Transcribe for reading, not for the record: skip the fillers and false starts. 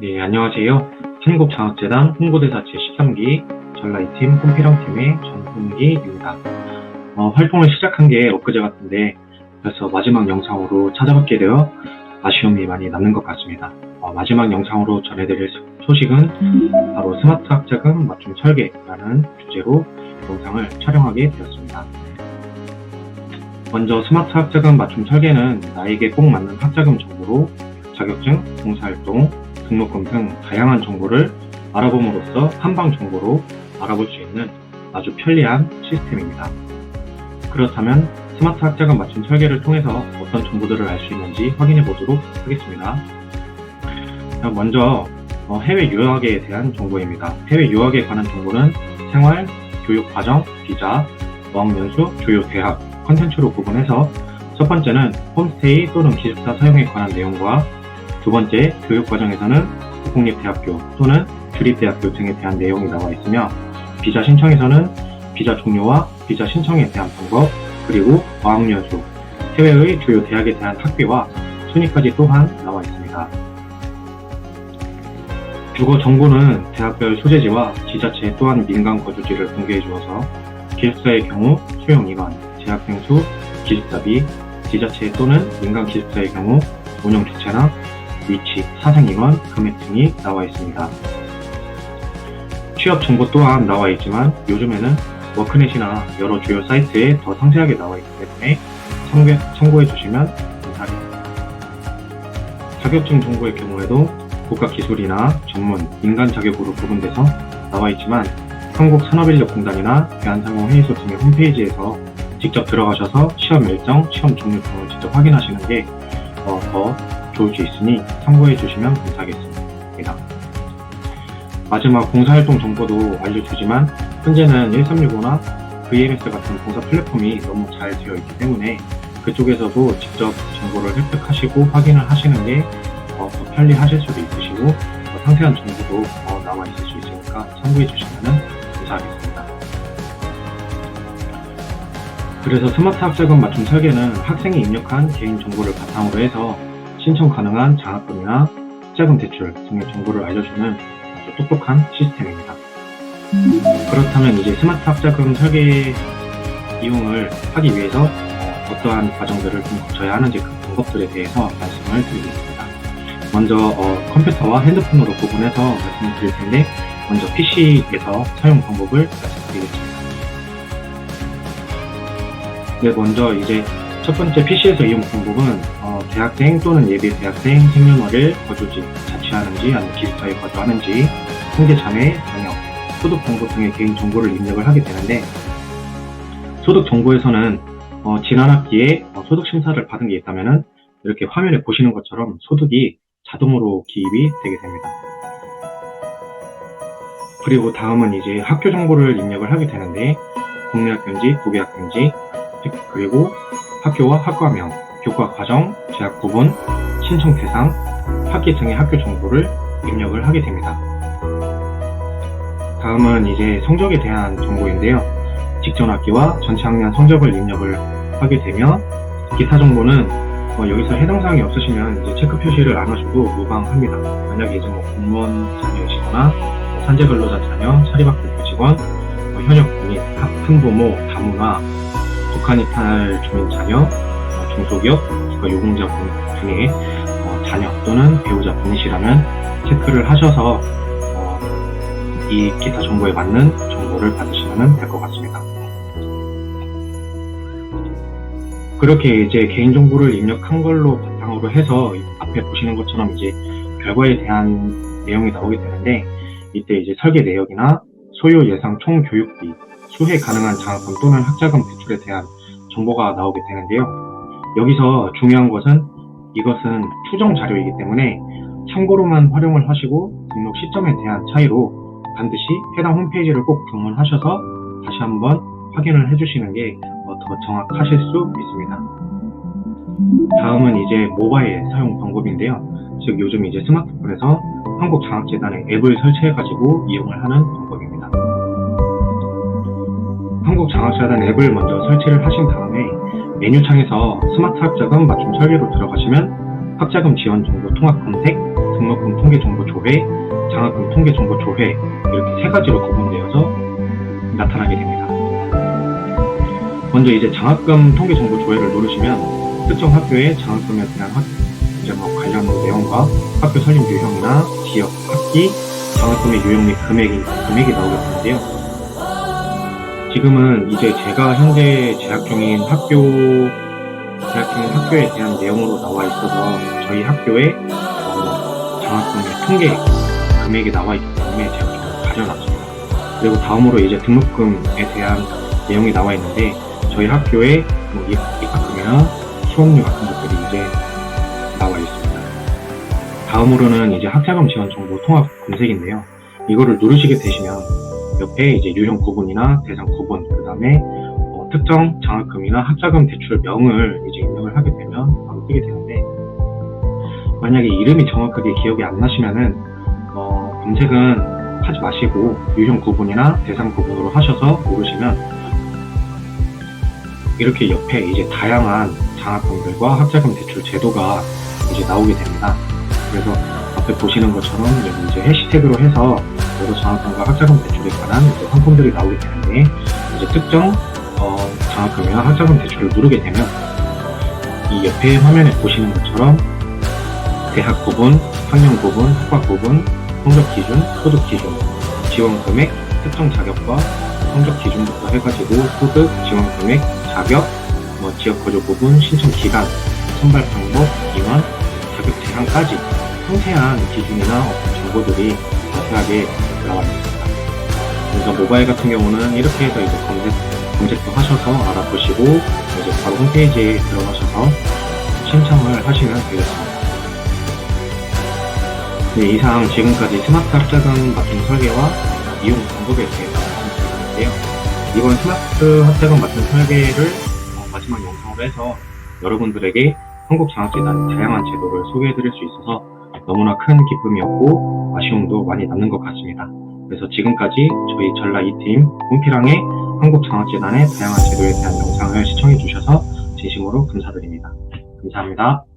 네, 안녕하세요. 한국장학재단 홍보대사 제13기 전라이팀 홈피령팀의 전훈기입니다. 활동을 시작한 게 엊그제 같은데 그래서 마지막 영상으로 찾아뵙게 되어 아쉬움이 많이 남는 것 같습니다. 마지막 영상으로 전해드릴 소식은 바로 스마트 학자금 맞춤 설계라는 주제로 영상을 촬영하게 되었습니다. 먼저 스마트 학자금 맞춤 설계는 나에게 꼭 맞는 학자금 정보로 자격증, 봉사활동, 등록금 등 다양한 정보를 알아봄으로써 한방 정보로 알아볼 수 있는 아주 편리한 시스템입니다. 그렇다면 스마트 학자금 맞춤 설계를 통해서 어떤 정보들을 알 수 있는지 확인해 보도록 하겠습니다. 먼저 해외 유학에 대한 정보입니다. 해외 유학에 관한 정보는 생활, 교육 과정, 비자, 어학연수, 주요 대학, 컨텐츠로 구분해서 첫 번째는 홈스테이 또는 기숙사 사용에 관한 내용과 두 번째, 교육과정에서는 국공립대학교 또는 주립대학교 등에 대한 내용이 나와 있으며 비자 신청에서는 비자 종류와 비자 신청에 대한 방법, 그리고 어학연수, 해외의 주요 대학에 대한 학비와 순위까지 또한 나와 있습니다. 주거 정보는 대학별 소재지와 지자체 또한 민간 거주지를 공개해 주어서 기숙사의 경우 수용인원, 재학생 수, 기숙사비, 지자체 또는 민간 기숙사의 경우 운영 주체나 위치, 사생인원, 금액 등이 나와 있습니다. 취업 정보 또한 나와 있지만 요즘에는 워크넷이나 여러 주요 사이트에 더 상세하게 나와 있기 때문에 참고해 주시면 감사하겠습니다. 자격증 정보의 경우에도 국가기술이나 전문, 민간 자격으로 구분돼서 나와 있지만 한국산업인력공단이나 대한상공회의소 등의 홈페이지에서 직접 들어가셔서 시험 일정, 시험 종류 등을 직접 확인하시는 게 더 좋을 수 있으니 참고해 주시면 감사하겠습니다. 마지막 봉사활동 정보도 알려주지만 현재는 1365나 VMS 같은 봉사 플랫폼이 너무 잘 되어 있기 때문에 그쪽에서도 직접 정보를 획득하시고 확인을 하시는 게 더 편리하실 수도 있으시고 더 상세한 정보도 나와 있을 수 있으니까 참고해 주시면 감사하겠습니다. 그래서 스마트 학자금 맞춤 설계는 학생이 입력한 개인 정보를 바탕으로 해서 신청 가능한 장학금이나 학자금 대출 등의 정보를 알려주는 아주 똑똑한 시스템입니다. 그렇다면 이제 스마트 학자금 설계 이용을 하기 위해서 어떠한 과정들을 좀 거쳐야 하는지 그 방법들에 대해서 말씀을 드리겠습니다. 먼저 컴퓨터와 핸드폰으로 구분해서 말씀을 드릴 텐데 먼저 PC에서 사용 방법을 말씀드리겠습니다. 네, 먼저 이제 첫 번째 PC에서 이용 방법은 대학생 또는 예비 대학생 생년월일, 거주지, 자취하는지 아니면 기숙사에 거주하는지, 형제 자매, 자녀, 소득 정보 등의 개인 정보를 입력을 하게 되는데 소득 정보에서는 지난 학기에 소득 심사를 받은 게 있다면은 이렇게 화면에 보시는 것처럼 소득이 자동으로 기입이 되게 됩니다. 그리고 다음은 이제 학교 정보를 입력을 하게 되는데 국내 학교인지 국외 학교인지 그리고 학교와 학과명, 교과 과정, 재학 부분, 신청 대상, 학기 등의 학교 정보를 입력을 하게 됩니다. 다음은 이제 성적에 대한 정보인데요. 직전 학기와 전체 학년 성적을 입력을 하게 되면 기타 정보는 여기서 해당 사항이 없으시면 이제 체크 표시를 안 하셔도 무방합니다. 만약에 이제 공무원 자녀이시거나 산재 근로자 자녀, 사립학교 교직원, 현역 군인, 학부모, 다문화, 북한 이탈 주민 자녀, 중소기업, 국가유공자 등의 자녀 또는 배우자 분이시라면 체크를 하셔서 이 기타 정보에 맞는 정보를 받으시면 될 것 같습니다. 그렇게 이제 개인정보를 입력한 걸로 바탕으로 해서 앞에 보시는 것처럼 이제 결과에 대한 내용이 나오게 되는데 이때 이제 설계 내역이나 소요 예상 총 교육비, 수혜 가능한 장학금 또는 학자금 대출에 대한 정보가 나오게 되는데요. 여기서 중요한 것은 이것은 추정 자료이기 때문에 참고로만 활용을 하시고 등록 시점에 대한 차이로 반드시 해당 홈페이지를 꼭 방문하셔서 다시 한번 확인을 해주시는 게 더 정확하실 수 있습니다. 다음은 이제 모바일 사용 방법인데요. 즉 요즘 이제 스마트폰에서 한국장학재단의 앱을 설치해가지고 이용을 하는 방법입니다. 한국장학재단 앱을 먼저 설치를 하신 다음에 메뉴창에서 스마트 학자금 맞춤 설계로 들어가시면 학자금 지원 정보 통합 검색, 등록금 통계정보조회, 장학금 통계정보조회 이렇게 세 가지로 구분되어서 나타나게 됩니다. 먼저 이제 장학금 통계정보조회를 누르시면 특정 학교의 장학금에 대한 이제 관련 내용과 학교 설립 유형이나 지역, 학기, 장학금의 유형 및 금액이 나오게 되는데요. 지금은 이제 제가 현재 재학 중인 학교에 대한 내용으로 나와 있어서 저희 학교에 장학금의 통계 금액이 나와 있기 때문에 제가 좀 가려놨습니다. 그리고 다음으로 이제 등록금에 대한 내용이 나와 있는데 저희 학교에 입학금이나 수업료 같은 것들이 이제 나와 있습니다. 다음으로는 이제 학자금 지원 정보 통합 검색인데요. 이거를 누르시게 되시면 옆에 이제 유형 구분이나 대상 구분, 그 다음에 특정 장학금이나 학자금 대출명을 이제 입력을 하게 되면 바로 뜨게 되는데, 만약에 이름이 정확하게 기억이 안 나시면은 검색은 하지 마시고 유형 구분이나 대상 구분으로 하셔서 누르시면 이렇게 옆에 이제 다양한 장학금들과 학자금 대출 제도가 이제 나오게 됩니다. 그래서 앞에 보시는 것처럼 여기 이제 해시태그로 해서 여러 장학금과 학자금 대출에 관한 이제 상품들이 나오게 되는데, 이제 특정 장학금이나 학자금 대출을 누르게 되면 이 옆에 화면에 보시는 것처럼 대학 구분, 학년 구분, 학과 구분, 성적 기준, 소득 기준, 지원 금액, 특정 자격과 성적 기준부터 해가지고 소득, 지원 금액, 자격, 지역 거주 부분, 신청 기간, 선발 방법, 인원, 자격 제한까지 상세한 기준이나 정보들이 자세하게 나와 있습니다. 그래서 모바일 같은 경우는 이렇게 해서 이제 검색도 하셔서 알아보시고 이제 바로 홈페이지에 들어가셔서 신청을 하시면 되겠습니다. 네, 이상 지금까지 스마트 학자금 맞춤 설계와 이용 방법에 대해서 말씀드렸는데요. 이번 스마트 학자금 맞춤 설계를 마지막 영상으로 해서 여러분들에게 한국장학재단의 다양한 제도를 소개해드릴 수 있어서 너무나 큰 기쁨이었고 아쉬움도 많이 남는 것 같습니다. 그래서 지금까지 저희 전라 2팀 홈피랑의 한국장학재단의 다양한 제도에 대한 영상을 시청해주셔서 진심으로 감사드립니다. 감사합니다.